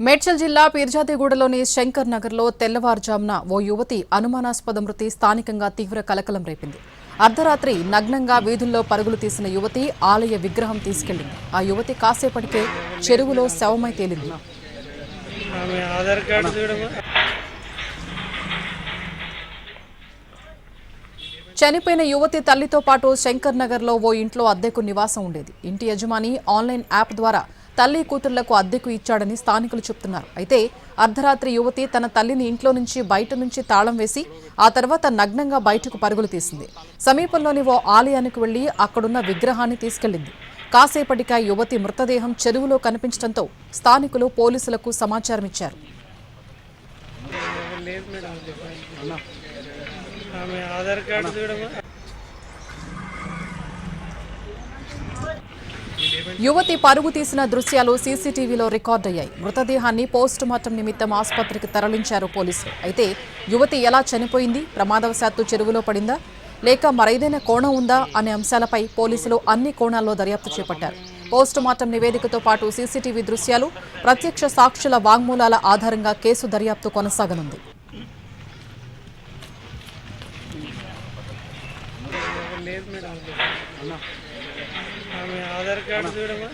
మేడ్చల్ జిల్లా పీర్జాదిగూడలోని శంకర్ నగర్లో తెల్లవారుజామున ఓ యువతి అనుమానాస్పద మృతి స్థానికంగా తీవ్ర కలకలం రేపింది. అర్ధరాత్రి నగ్నంగా వీధుల్లో పరుగులు తీసిన యువతి ఆలయ విగ్రహం తీసుకెళ్లింది. ఆ యువతి కాసేపటికే చెరువులో శవమై తేలింది. చనిపోయిన యువతి తల్లితో పాటు శంకర్ నగర్లో ఓ ఇంట్లో అద్దెకు నివాసం ఉండేది. ఇంటి యజమాని ఆన్లైన్ యాప్ ద్వారా తల్లి కూతుళ్లకు అద్దెకు ఇచ్చాడని స్థానికులు చెబుతున్నారు. అయితే అర్ధరాత్రి యువతి తన తల్లిని ఇంట్లో నుంచి బయట నుంచి తాళం వేసి ఆ తర్వాత నగ్నంగా బయటకు పరుగులు తీసింది. సమీపంలోని ఓ ఆలయానికి వెళ్లి అక్కడున్న విగ్రహాన్ని తీసుకెళ్లింది. కాసేపటికి యువతి మృతదేహం చెరువులో కనిపించడంతో స్థానికులు పోలీసులకు సమాచారం ఇచ్చారు. యువతి పరుగు తీసిన దృశ్యాలు సీసీటీవీలో రికార్డయ్యాయి. మృతదేహాన్ని పోస్ట్ మార్టం నిమిత్తం ఆసుపత్రికి తరలించారు పోలీసులు. అయితే యువతి ఎలా చనిపోయింది, ప్రమాదవశాత్తు చెరువులో పడిందా లేక మరేదైనా కోణం ఉందా అనే అంశాలపై పోలీసులు అన్ని కోణాల్లో దర్యాప్తు చేపట్టారు. పోస్ట్ మార్టం నివేదికతో పాటు సీసీటీవీ దృశ్యాలు, ప్రత్యక్ష సాక్షుల వాంగ్మూలాల ఆధారంగా కేసు దర్యాప్తు కొనసాగనుంది. ఆధార్ కార్డు చూడమా.